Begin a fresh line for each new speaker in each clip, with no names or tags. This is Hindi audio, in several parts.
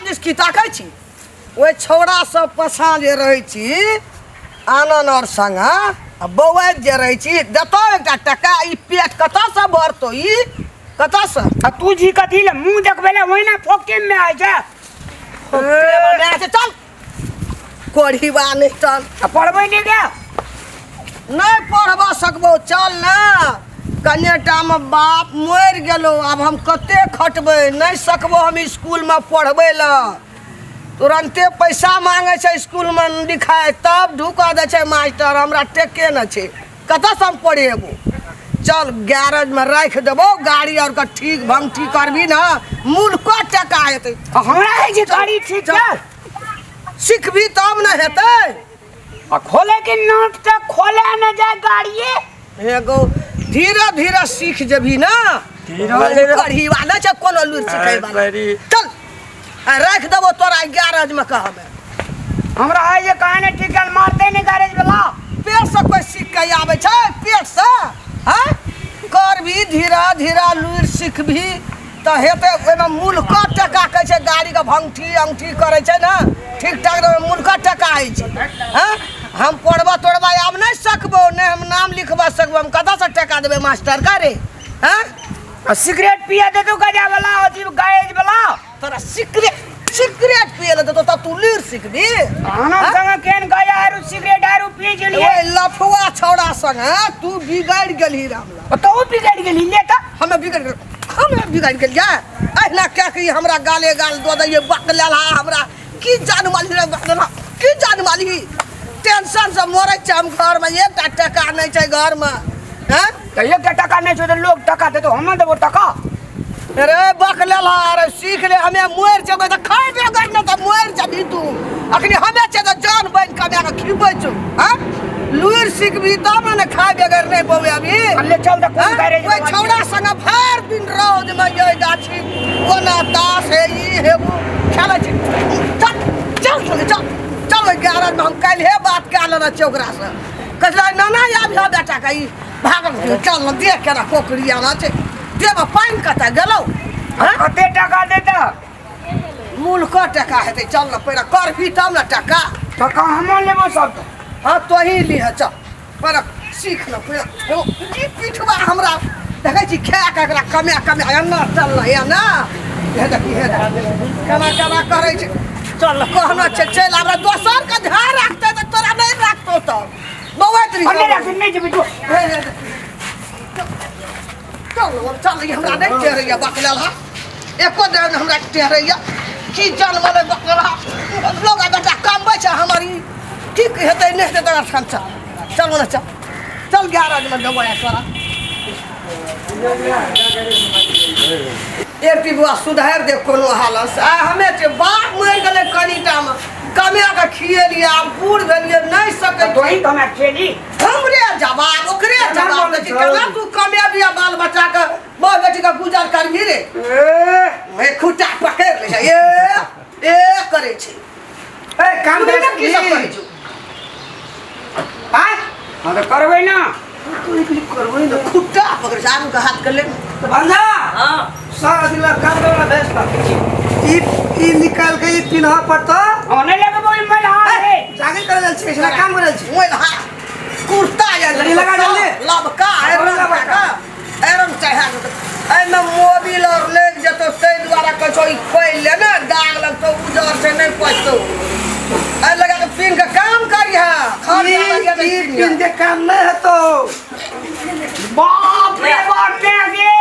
जिसकी ताकै छी ओइ छौड़ा सब पछा जे रहै छी आनन और संगा बौआइत जे रहै छी देतो एकटा टका ई पेट कतऽ से भरतो ई कतऽ से
तू जी कथी ले मुंह देखबेले ओहिना फोके में आइ जा
चल कोढ़ीबा नहीं चल
पढ़बै नहीं गे
नहीं पढ़बा सकबो चल ना कन्याटा में बाप मर गेलो अब हम कते खटबै नहीं सकबो हम स्कूल में पढ़बै ला तुरंते पैसा मांगे छे स्कूल में लिखाए तब ढुका दे छे मास्टर हमरा टेके न छे कतऽ से हम पढ़ेबो चल गैरेज में रख देबो गाड़ी और का ठीक भंग ठीक करबी ना मूल को टका हेतै
हमरा है जे गाड़ी ठीक है
सीखबी तब न हेतै
खोले के नोट तक खोले न जाए गाड़िए
एगो धीरे धीरे सीख जेबी ना कढ़ी वाला छे कोनो लूर सिखाई वाला चल रख देबो तोरा गैरेज में कहबे
हमरा है जे कहने ठीक है मारते नहीं गैरेज वाला
पेट से कोई सीख के आवे छे पेट से हैं करबी धीरे धीरे लूर सीखबी त हेते ओइमे मूल का टका कहै छे गाड़ी का भंगठी अंगठी करे छे ना ठीक ठाक मूल का टका है छे हैं हम पढ़बा तोड़बा आब नहीं सकबो ने हम नाम लिखबा सकबो हम कदा से टका देबे मास्टर का रे हैं
सिगरेट पिया दे तो गजा वाला अथी गैरेज वाला
तोरा सिगरेट पिए दे तो तू लूर सीखबी
आना संग केन गया आरु सिगरेट आरु पी गेलिए
ओए लफुआ छौड़ा संग तू बिगड़ गेली रामला
तो बिगड़ गेली ले त
हमें बिगड़ गेलिए अहिना क्या कि हमरा गाले गाल दो दे बकलेला हमरा की जान वाली रे बकलेला की जान वाली टेंशन से मरे छ हम घर में एक टका नहीं छै घर में हैं
तो एक टका नहीं छै तो लोग टका दे तो हम देबो टका
अरे बकलेला अरे सीख ले हमें मोर जब त खाए बेगर न त मोर जबी तू अखनी हमें छ त जान बन कमा के खिबै छु हैं लूर सीखबी तब न खाए बेगर नहीं बोवे अभी
ले चल त कोन गैरेज
ओए छौड़ा संग भर दिन रौद में ये गाछी कोना तास है ई है वो खेला छी चल गैरेज में हम कल है बात कर लेना चौकरा से कहला नाना आब हा बेटा का ई भागल चल न देख के ना कोकरी आना छे देब पानी कता गेलो
कते टका देता
मूल का टका हेते चल न पहिरा कर भी तब न टका
टका हम लेबो सब
हां तो ही लिह चल पर सीख न पहिरा ई पीठवा हमरा देखै छी खा के एकरा कमे एना चल या ना हे देखी हे कना करे छी चल कहना छे चल हमरा दोसर का ध्यान रखते त तोरा नहीं रखतो त बौत री
नहीं जेबी तो
चल हमरा नहीं टेरैया बकलेला एको दिन हमरा टेरैया की जान वाले बकलेला लोग बेटा कमबै छ हमारी ठीक हेतै नहीं हेतै तोरा ठान चल ना चल गैरेज में देबो एकरा एक टिबुआ सुधार दे कोनो हालत आ हमें जे बाप मर गेलै कनीटा में कमे के खिएलिए अब बूढ़ भेलिए नहीं सकै
तो ही कमे खेली
हमरे जवाब ओकरे जवाब कि केना तू कमे दिया बाल बच्चा के बाल बेटी का गुजर करबी रे ए खुटा पकड़ ले छ ए करे छी
ए काम दे
की सब करै छु
हां हम तो करबै ना
तू इकली करबै ना खुटा पकड़ सारू का हाथ कर ले
बंदा
हां
सारा दिन काम करे वाला भेज
ई निकाल के ई पिन्हा पड़तो
ओने लेके बोल मैं हां रे
जागे कर छी इसला काम करल छी मोय हां कुर्ता या
लगा जल्दी
लबका एरम चाहे एमे मोबिल और लेग जतो तै द्वारा कछो ई खोल ले ना दाग लगतो उजर से नहीं पछतो ए लगा के पिन का काम करिया खाली लगा के पिन के काम नहीं है तो
बाप रे बाप ने गे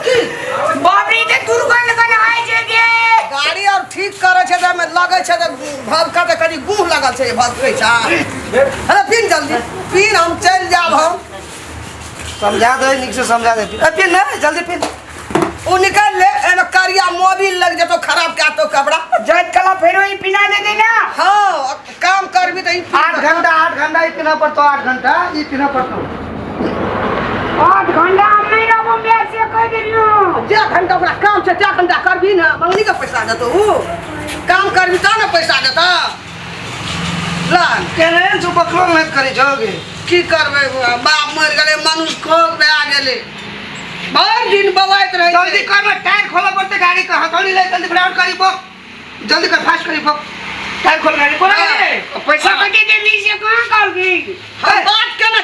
की
बाप रे ते दुर्गंध कने आइ जे गे
गाड़ी और ठीक करे छे त में लगे छे त भबका त कनी गुह लागल छे भबकै छा अरे पिन जल्दी पिन हम चल जाब हम समझा दे निक से समझा दे पिन ना जल्दी पिन ओ निकाल ले एमे करिया मोबिल लग जतो खराब का तो कपड़ा
जज कला फेरो ही पिना दे देना
हां काम करबी त
8 घंटा ही पिना पड़तो 8 घंटा ही पिना पड़तो 8 घंटा हम नहीं रहबो मैं से कह देलियो
जे घंटा ओकरा काम छे जे घंटा करबी ना मंगनी का पैसा देतो उ काम करबी त ना पैसा देता लान केने जो बकलो नहीं करे जोगे की करबे बाप मर गेले मनुष्य खोग बे आ गेले बहुत दिन बवाइत रही
जल्दी कर टायर खोला पड़ते गाड़ी का हथौड़ी ले जल्दी फटाफट फटाफट करी बक जल्दी कर फास्ट करी बक टाइम खोल गाड़ी बोला पैसा कटे दे ली से कहां कॉल की
बात केना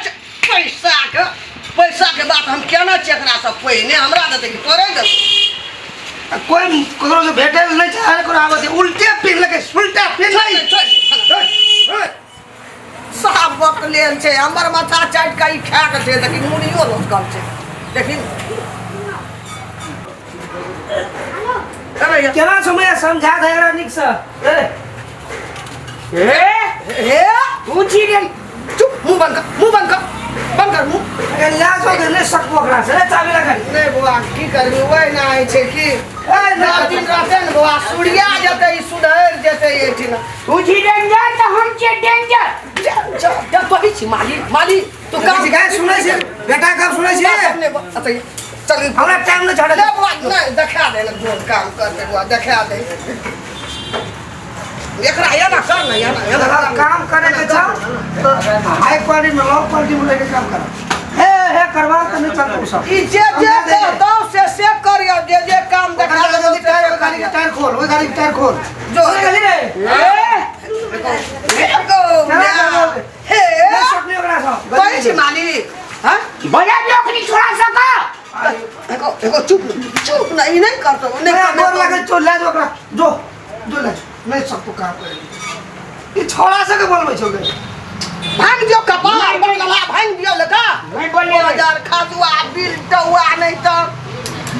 पैसा के बात हम केना चेकरा सब पहिने हमरा देते कि तोरे दे
कोई ककरो से भेटे नहीं चाहे को आवत उल्टे पिन लगे उल्टा पिन नहीं
साफ वक्त लेल छै हमर माथा चाट के ई खा के छै लेकिन मुड़ियो लटकल छै देखिन
केना समय समझा दे रे निक से ए ऊंची रे
चुप मुंह बंद कर मुंह
ए लाज हो गए सक पकड़ा से चाबी लगा
नहीं बुआ की करबी ओइ ना आइ छै की ए ना दिन राते न बुआ सुड़िया जते ई सुधर जते एठिन
ऊंची डेंजर तो हम छे डेंजर
जा तो ही छी माली तू काम
गाय सुनै छै बेटा कब सुनै छै
अच्छा चल
हमरा टाइम न छाड़े
ले बुआ नहीं देखा दे ना जो काम करते बुआ देखा दे एकरा या ना कर ना या ना
काम करे के छ हाई क्वालिटी में लो क्वालिटी में लेके काम कर हे करवा तो नहीं चलता सब
ई जे कहतो से करियो जे काम देखा दे
गाड़ी के टायर खोल ओए गाड़ी के टायर खोल
जो
गली रे
हे
सकनी ओकरा सब
कोई छी माली हां
बजा नौकरी छोड़ा सका
एगो चुप नहीं करतो नहीं
बोल लगे चो ले जो ओकरा जो ले नहीं सब काम करे ई छोड़ा सके बोलबै छौ गे
भांग दियो कपार बंगला भांग दियो लगा
नहीं बोलिए
2000 खाजुआ बिल टुआ नहीं तो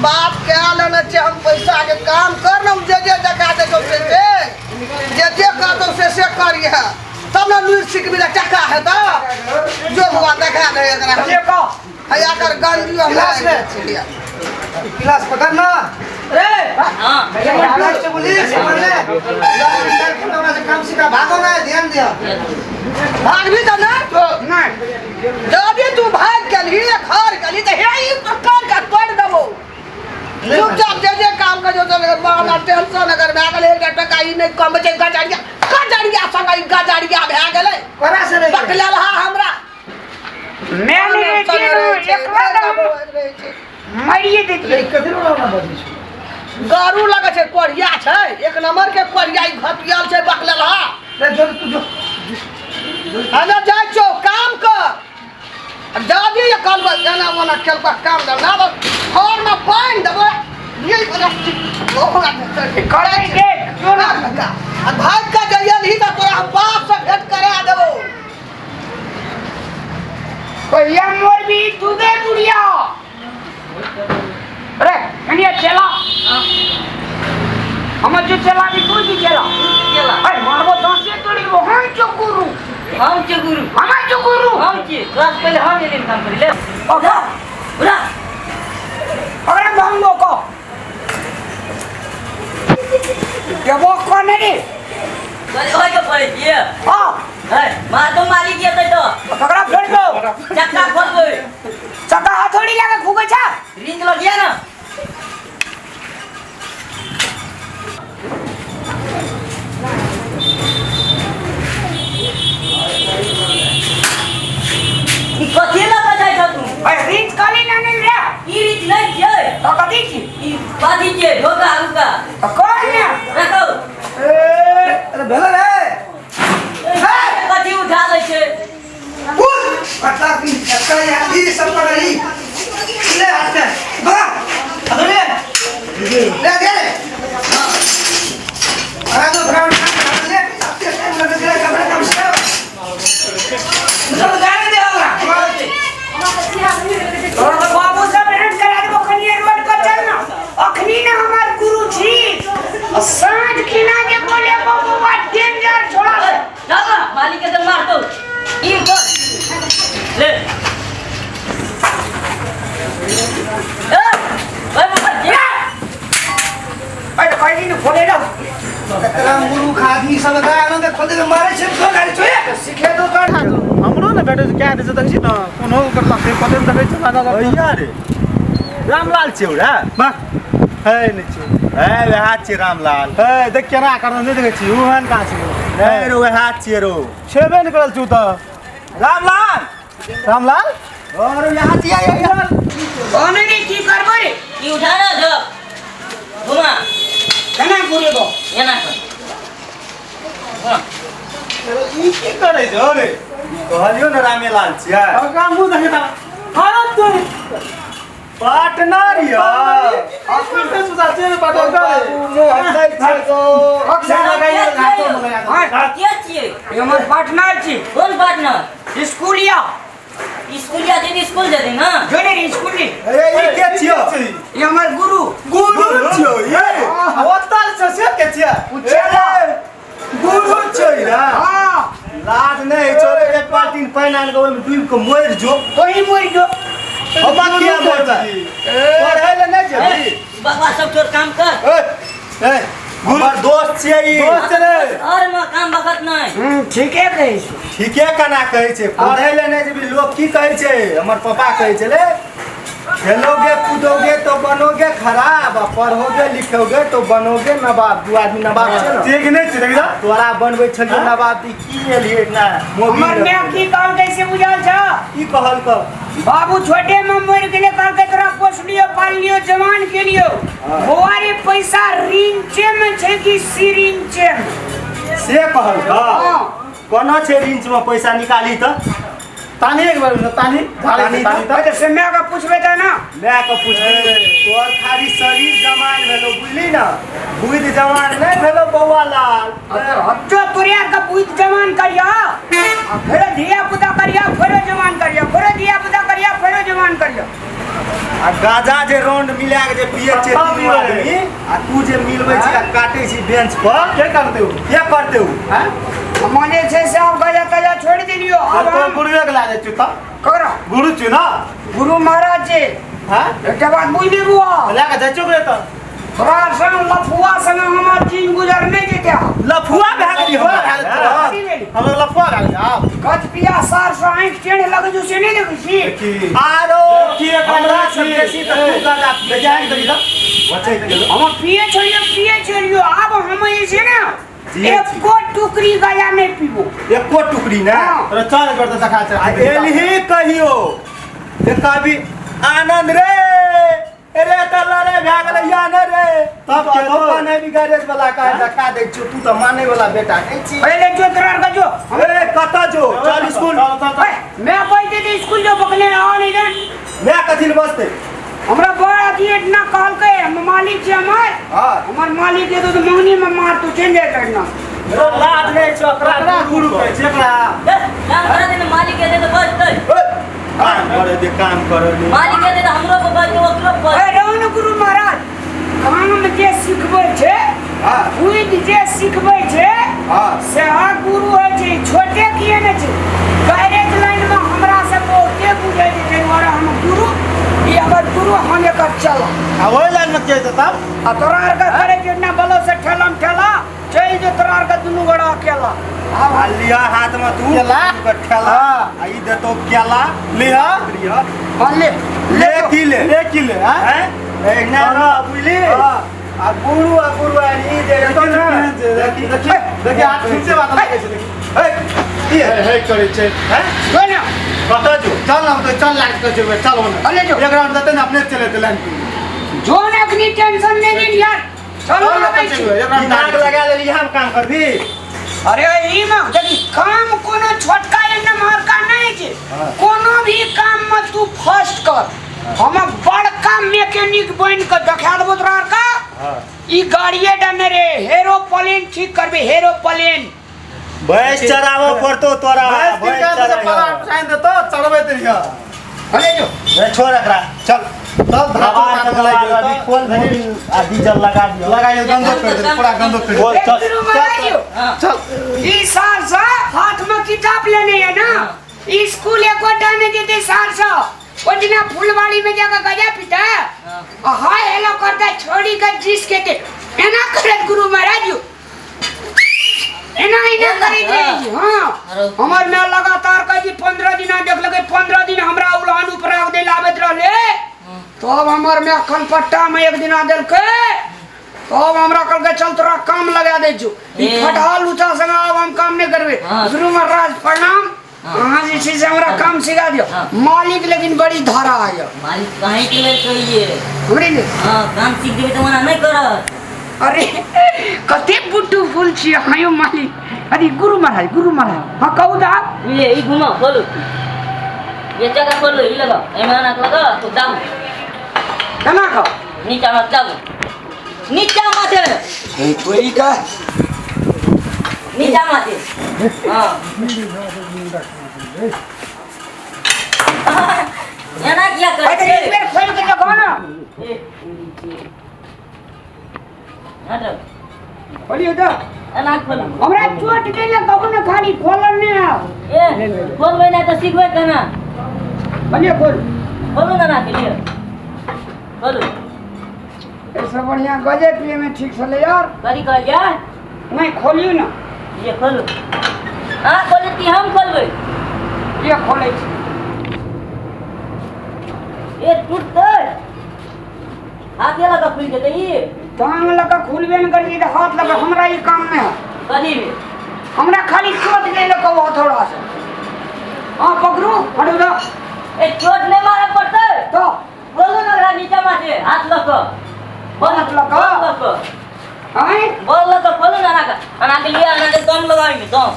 बाप के आलन छे हम पैसा के काम करना जे देखा दे तो से जे कहतो से करिए तब ना लूट सिक मिला टका है तो जो हुआ देखा दे एकरा
ये को
हया कर गंदियो
गिलास ले गिलास पकड़ ना रे हां गिलास से बोली समझ ले हमरा से काम सीखा भागो ना ध्यान दिया
भाग भी तो ना
नहीं
जब तू भाग गली घर गली तो हे ई प्रकार का तोड़ देबो चुपचाप जे काम कर जो बाना टेंशन अगर भाग ले टका ई नहीं कम छै गजाड़िया संग ई गजाड़िया भए गेलै
करा से नहीं
पकला हमरा
मैं नहीं एक बार मरिए देती कथि रो ना बजी
गारू लगे छै कोढ़िया छै एक नंबर के कोढ़िया ई घटियाल छै बकला
रे जो तू जो
अरे जा छो काम कर दादी ये कल जाना वाला कल का काम ना घर में पानी दबो ये
करे के क्यों ना
लगा भाग का जइया नहीं तो तोरा बाप से भेंट करा देबो
कोई मोर भी तू दे बुढ़िया अरे कनिया चला हम जो चला भी तू भी चला अरे मारबो दांते तोड़ी वो हम चकुरू हम चकुरू
क्लास पहले हम ये काम कर ले
ओगा उरा अरे बंगो को ये वो कौन है रे
ओए तो पड़े ये
हां
है मार तो मालिक ये तो
पकड़ा फेर दो
चक्का खोल दो
चक्का हथौड़ी लगा फूके छा
रिंग लग गया ना कथी ना बजाय छ तू
भाई रीच काली ना नहीं रे
ई रीत नहीं छै
तो कथी छी
ई बाजी के ढोका हुका
कौन है
रखो
अरे भेला रे
कथी उठा ले छै
उठ पता की चक्का या ई सब पड़ी ले हाथ में बा अरे ले दे अरे तो ग्राउंड ले सबसे लग गया कमरे कम से सब जाने दे होगा और बाबू सब मेहनत करा दे बखनी रोड पर चलना अखनी ना हमार गुरु जी सांझ खिना के बोले बाबू बात डेंजर छोड़ा दे
चल ना मालिक के मार दो ई कर ले ओए मुखर्जी
अरे कोई नहीं खोले ना तेरा गुरु खादी सब गाय न के खोदे मारे छे तो गाड़ी छोए सिखे दो कर
हमरो ने बेटे क्या दे देखै छी न कोनो करता से पते देखै छी ना भैया रे रामलाल छेउरा बा है ने छै है वे हाथ छी रामलाल है देख केना करन नै देखै छी उहन का छी है रे वे हाथ छी रो छेबे न करल छु त रामलाल और यहाँ छी आइ
ओने ने की करबो रे
ई उठा ना जो घुमा
कना गुरु
ई की करे छौ रे कहलियो न रामेलाल छियै का मुंह देखे ता हारो तो पार्टनर या आपको से सुधा से पार्टनर का मुंह हटाई छै तो अक्सर लगाइए घाटो में लगा
क्या छिए
ये हमार पार्टनर छी
कौन पार्टनर
स्कूलिया
दिन स्कूल जाते ना
जोने स्कूल
अरे ई के छियो
ये हमार गुरु
छियो ये अवतार से के छिया
उचेला
गुरु छियो ना
हां
लाज नहीं छोरे एक बाल्टी पानी आन के ओमे डूब के मर जो
कोई मर जो
अब क्या मरबा पढ़े ले नहीं जेबी
बाबा सब छोड़ काम कर
ए हमर दोस्त छियै ई दोस्त रे
और म काम बखत नहीं
ठीक है कहिस
ठीके केना कहै छै पढ़े ले नहीं जेबी लोग की कहै छै हमर पापा कहै छै ले खेलोगे कूदोगे तो बनोगे खराब पढ़ोगे लिखोगे तो बनोगे नवाब दू आदमी नवाब छै ना ठीक नहीं छै देखा तोरा बनबै छलियो नवाब ती की एलिए ना
हमर में की काम कैसे बुझाल छ
की कहल क
बाबू छोटे में मर गेले कहल के तोरा पोस लियो पाल लियो जवान के लियो होवारे पैसा रिंचे में छै कि सिरिंचे में
से कहल क कोना छै रिंच में पैसा निकाली त तानी एक बार तानी तानी
तो से मैं का पूछबे त ना
मैं को पूछबे तोर खाली शरीर जवान भेलो बुझली ना बुध जवान नहीं भेलो बौआ लाल
हट्टो तोरिया का बुध जवान करिया फिर धिया पुता करिया फिर जवान करिया फिर धिया पुता करिया फिर जवान करिया
आ गाजा जे राउंड मिला के जे पिए छै तीन आदमी आ तू जे मिलबै छी आ काटै छी बेंच पर के करते हो हैं
हमारे छे से आप गजा तजा छोड़ दिलियो अब
तो
हम
गुरुए के लागे छु त
करा
गुरु छु ना
गुरु महाराज जी
हैं
एकटा बात बुझली बुआ
लागे जाइ छु रे त
तोरा संग लफुआ संग हमार दिन गुजर नहीं जेते
लफुआ भए गेली हमरा लफुआ भए गेली आब
गज पिया सार से आंख टेढ़ लग जो से नहीं देखी छी
आरो की हमरा से बेसी त तू गाजा बेजान दई त बचै गेलो
हम पिए छोड़ियो अब हम ऐसे ना एक को टुकड़ी गया नहीं पीबो
एको टुकड़ी ना
हाँ।
चल कर त देखा छ एलही कहियो देखा भी आनंद रे अरे तल्ला रे भए गेलै या न रे तब के तो नहीं भी गैरेज वाला का देखा दे छु तू त माने वाला बेटा नहीं छी
पहले जो तरार का जो
ए कता जो चल स्कूल
मैं बैठे थे स्कूल जो पकड़ने आ नहीं दे
मैं कथि ल बसते
हमरा बड़ा दिए ना कहल के मालिक छै हमार
हां
हमार मालिक के तो मंगनी में मार तो चेंज करना
रो लाज नहीं छोकरा गुरु के छेकरा
काम करा देने मालिक के दे तो बच गई
काम करे
मालिक के दे तो हमरो को बच ओकरो बच
ए रौन गुरु महाराज काम जे सिखबै छै
हां
बुझ जे सिखबै छै
हां
से आ गुरु है छै छोटे किए न छै गैरेज लाइन में हमरा से बहुते बुझै छै और हम गुरु ये अगर गुरु हम एकर चल
आ ओइ लाइन में के तब
आ तोरा का करे जितना बलो से ठेलम ठेला चल जो तोरा का दुनु बड़ा अकेला
आ लिया हाथ में तू के ठेला आ ई दे तो केला लिया
ले
ले की ले हैं ए ना बुझली आ गुरु आनी दे तो ना देखी हाथ खींचे बात लागे छै देखी हे करे छै हैं
जो ना
बता जो चल ना तो चल लाग कर जेबे चल होने
अरे जो
एक राउंड देते ना अपने चले थे लाइन
जो ना अपनी टेंशन नहीं ली यार चलो ना भाई
दिमाग लगा लेली हम काम कर दी
अरे ई में देखी काम कोनो छोटका एना मार का नहीं छै कोनो भी काम में तू फर्स्ट कर हम बड़का मैकेनिक बन के देखा देबो तोरा का ई गाड़िए डने रे एरोप्लेन ठीक करबे एरोप्लेन
भैंस चरावो पड़तो तोरा भैंस चरावो साइन दे तो चढ़बे तरिया
अरे जो
ए छोड़ एकरा चल चल धावा लगा खोल भरी आ डीजल लगा दियो लगाइयो गंदो कर दे पूरा गंदो कर बोल चल
चल ई साल से हाथ में किताब लेने है ना स्कूल एको डाने जेते साल से ओजना फुलवाड़ी में जाकर गजा पिता हाय हेलो करता छोड़ी का जिस के एना करत गुरु महाराज एना करे जे हां हमर में लगातार का जी 15 दिन देख लगे 15 दिन हमरा उलान ऊपर रख दे लाबत रहले तो अब हमर में अखन पट्टा में एक दिन देल के तो अब हमरा कल के चल तोरा काम लगा दे जो ई फटहाल लूचा संग अब हम काम नहीं करबे गुरु महाराज प्रणाम हां जी से हमरा काम सिखा दियो मालिक लेकिन बड़ी धारा आयो
मालिक काहे के लेल कहिए
हमरे ले
हां काम सीख देबे तो मना नहीं करत
अरे कते बुट्टू फूल छी हायो मालिक अरे गुरु महाराज हाँ कहू तो
ये घुमाओ खोलो ये जगह खोलो ये लगाओ एमना लगा तो दाऊ
केना कह
नीचा मत दाऊ नीचा माथे
कोई का
नीचा माथे हां एना किया
अरे
करे
एक बार खोल के देखो ना
हटो
खोलियो तो
एना खोलो
हमरा चोट देले कहू ना खाली खोलल ने
ए खोलबै ना तो सीखबै केना
खोलियो खोल
खोलो ना के लिए खोलो
ऐसा बढ़िया गजे पिए में ठीक से ले यार
करी कह जा
नहीं खोलियो ना
ये खोलो हां खोले ती हम खोलबै
ये खोले छी
ये टूट गए हाथ ये लगा खुल जते ये
टांग लगा खुलबे न करिए तो हाथ लगा हमरा ई काम में है
कदी में
हमरा खाली चोट देले कहू थोड़ा सा हां पकड़ू हटो दो
ए चोट नहीं मारे पड़ते
तो
बोलो ना रा नीचे माथे हाथ लगा
हाथ लगा? हैं
बोल लगा खोलो ना का अना के लिए अना के दम लगाएंगे दम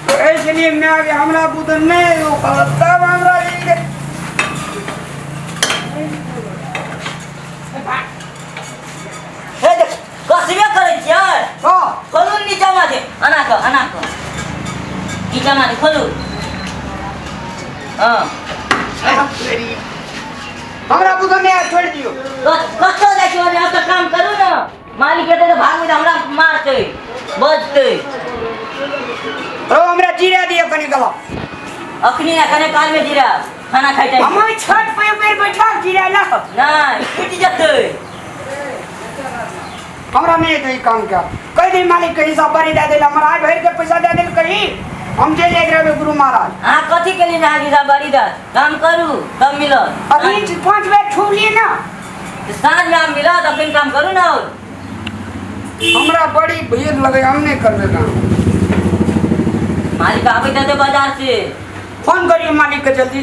तो इसलिए मैं आगे हमरा बुद नहीं हो तब हमरा ये
हे देख कसिबे करे छियै
तो
खोलो नीचे माथे अना का नीचे माथे खोलो हां
हमरा बुद नहीं छोड़ दियो
कतो जाय छियै हम तो काम करू ना मालिक कहते तो भाग में हमरा मारते बजते
ओ हमरा जीरा दियो कनी गला
अखनी ना कने काल में जीरा खाना खाई टाइम
हम छत पे बैठा जीरा ला
नहीं फट जते
हमरा नहीं तो काम क्या कई दिन मालिक के हिसाब बारी दे देला हमरा भर के पैसा दे देल कहीं हम जे ले रहे गुरु महाराज
हां कथि के लिए ना जीरा बड़ी दा काम करू तब मिलत
अभी 5 बेर छू लिए ना
तो साँझ में हम मिलत अपन काम करू ना और
हमरा बड़ी भीड़ लगे हम नहीं करबे काम
मालिक आवे देते बाजार से
फोन करियो मालिक के जल्दी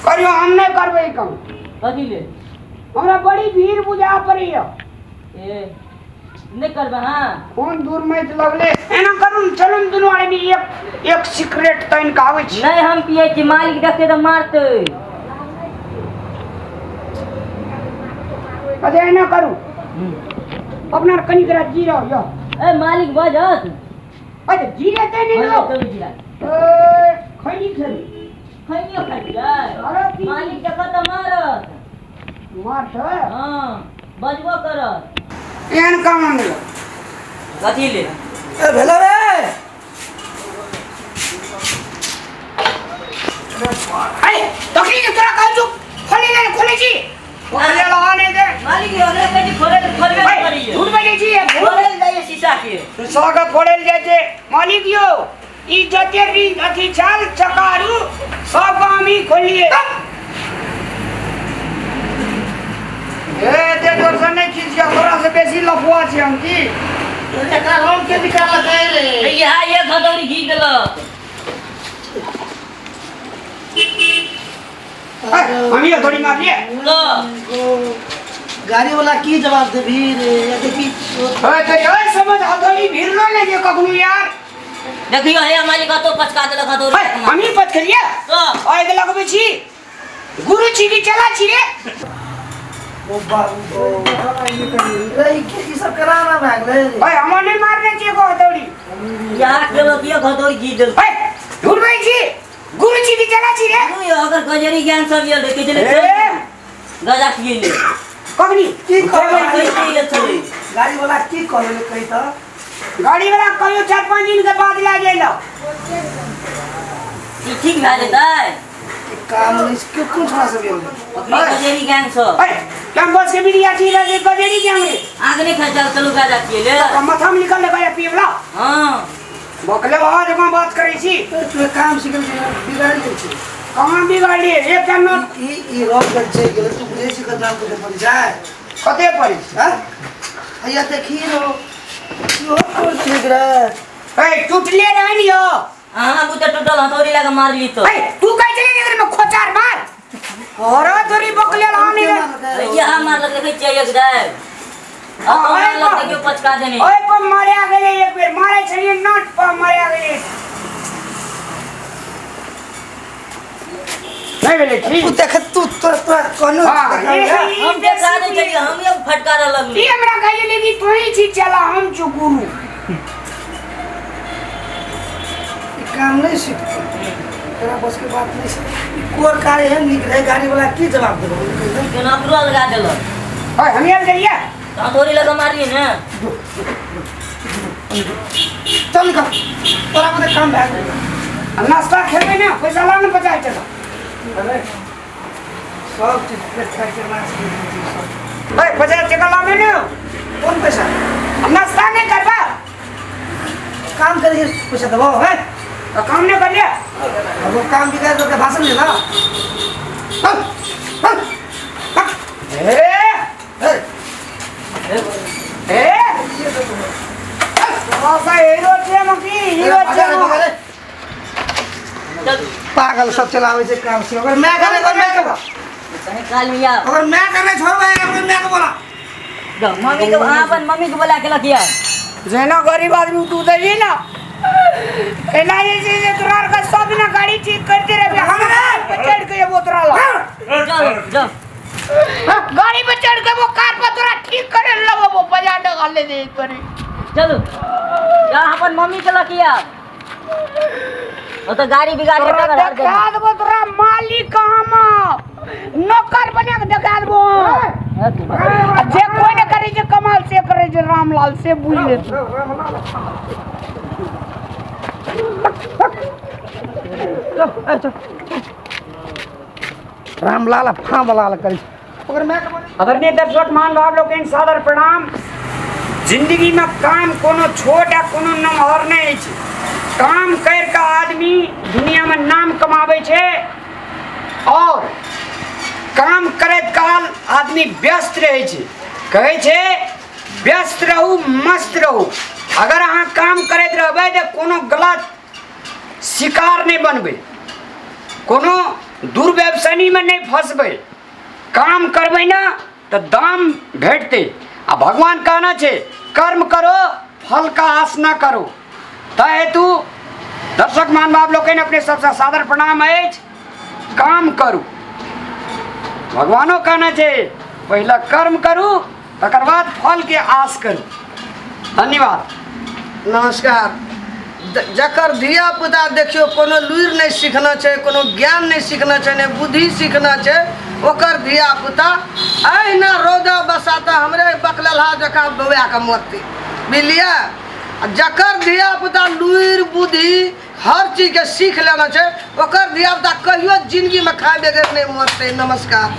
करियो हम नहीं करबे ई काम
कथि ले
हमरा बड़ी भीड़ बुझा पड़ी है
ए नहीं करबे हां
फोन दूर में लगले एना करू चलो दुनु वाले भी एक सीक्रेट तैन का आवे छी
नहीं हम पिए छी मालिक देखे तो मारते
अरे एना करू अपना कनी करा जीरो यो
ए मालिक बजत
अरे जीरे ते नहीं लो
तो जीरा
ए खैनी खरी
खैनियो खाई जाय
अरे
मालिक देखे तो मारत
मार है
हां बजबो करत
एहन काम हम नहीं
कथि ले
ए भेला रे
अरे तकरी के तोरा कहू खोले छी खोले लगाने दे
मालिक ये अगले कहीं खोलबे करिए
झूठ बोले छी
खोले जाइए शीशा के
सागा खोले जाय छे मालिक यो ई जते रिंग अथी चाल चकारू सब हम ही खोलिए ए ते जोर से नहीं खींच तोरा से बेसी लफुआ छी हम की
एकरा हम के निकाला जाए रे
यहाँ ये घदौरी घी देलक
हम ये थोड़ी मार लिए
तो
गाड़ी वाला की जवाब दे भी रे ये देखी
ए ते ओए समझ हथौड़ी भीड़ न ले जे कखनु यार
देखियो हे हमारी का तो पचका देलक घदौरी
हम ही पत करिए
तो
ओए के लगबे छी गुरु छी की चला छी रे
ओ बाबू रे की सब कराना भाग रे
ओए हम नहीं मारने चाहिए को हथौड़ी
यहाँ के लोग ये घदौरी घी देलक
ओए झूठ भाई जी गुरु जी की चला छी रे
ये अगर गजरी ज्ञान सब ये देखे चले
ए
गजा पिए ले
कखनी
की
कोई
कर
ले चले
गाड़ी वाला की कर ले कही तो
गाड़ी वाला कहियो 4-5 दिन के बाद ला जाइलो
ई ठीक भा जेतै
काम इसके कुछ ना सब
अपनी गजरी ज्ञान सब
ओए कैंपस के मीडिया थी रे गजेरी क्या रे
आगे नहीं खा चल चलो गजा पिए ले
माथा में निकल ले गया पीवला
हां
बकले बाबा जब बात करे छी
तू काम सिखल बिगाड़ दे छी
कहां बिगाड़ी एक जन
ई रोक कर छै गेल तू विदेशी का नाम को पड़ जाए
कते पड़ी
हां हैया देखी रो यो को ठीक रे
ए टूटले रहनी हो
हां बुते टूटल हथौड़ी लगा मार ली तो
ए तू कह चले नगर में खोचार मार और तोरी बकले लानी रे
यहाँ मार लगे देखे चाहिए गजाय अब हमरा लग देखियो पचका देने
ओए पर मारे आ गेले एक बेर मारे छलिए नट पर मारे आ गेले नहीं गेले ठीक
तू देख तू तोरा कोनो
हम देखा दे चलिए हम ये फटकारा लगली
ई हमरा कहे लगी तू ही चीज चला हम जो गुरु
काम नहीं सीख तेरा बस के बात नहीं सीख कोर कार्य है निक रहे गाड़ी वाला की जवाब देबो
के नौकरो लगा देलो
ओए हम यार करिए
तो थोड़ी लगा मारिए ना
चल का तोरा मने काम भाग
नाश्ता खेबे ना पैसा ला न बचाए चला
अरे सब चीज पेट खाए के नाच
ओए पैसा चला ला में ना
कौन पैसा
नाश्ता नहीं करबा
काम करिए पैसा दबो है
तो काम नहीं कर लिया
अब वो काम बिगाड़ दो भाषण देना
ए ए ऐसा हीरो छे मकी हीरो छे
चल
पागल सब चलावे से काम से अगर मैं करे तो मैं करबा
तने काल मिया
अगर मैं करने छोड़बा अगर मैं को बोला
मम्मी को अपन मम्मी को बुला के लकिया
जेना गरीब आदमी तू दे जी ना एला ये तुरार का सब ना गाड़ी ठीक करते रहे हमरा पे चढ़ के वो तुरा ला
चल जा
गाड़ी पे चढ़ के वो कार पर तुरा ठीक करे लगो वो बजा डाल ले दे करे
चलो जा अपन मम्मी के लकिया वो तो गाड़ी बिगाड़ के घर दे
देखा दबो तुरा मालिक हम नौकर बने के देखा दबो जे कोई न करे जे कमाल से करे जे रामलाल से बुझ ले
रामलाल फामलाल करी अगर मैं
आदरणीय दर्शक मान लो आप लोग के सादर प्रणाम जिंदगी में काम कोनो छोट या कोनो नमहर नहीं छै काम कर के आदमी दुनिया में नाम कमावे छे और काम करत काल आदमी व्यस्त रहे छे कहे छे व्यस्त रहू मस्त रहू अगर अहाँ काम करत रहबे तो कोनो गलत शिकार नहीं बनबे कोनो दुर्व्यवसायी में नहीं फंसबे काम करबे ना तो दाम भेटते आ भगवान कहना छे कर्म करो फल का आस ना करो हेतु दर्शक मान बाप लोग अपने सबसे सादर प्रणाम है काम करू भगवानो कहना छे पहला कर्म करू तकर बाद फल के आस करू धन्यवाद
नमस्कार जकर धिया पुता देखियो कोनो लुइर नहीं सीखना छै कोनो ज्ञान नहीं सीखना छै ने बुद्धि सीखना छै ओकर धिया पुता अहिना रौदा बसाता हमरे बकललहा जका बौआ के मरते बुझलिए जकर धिया पुता लुइर बुद्धि हर चीज के सीख लेना छै ओकर धिया पुता कहियो जिंदगी में खाए बगैर नहीं मरते नमस्कार।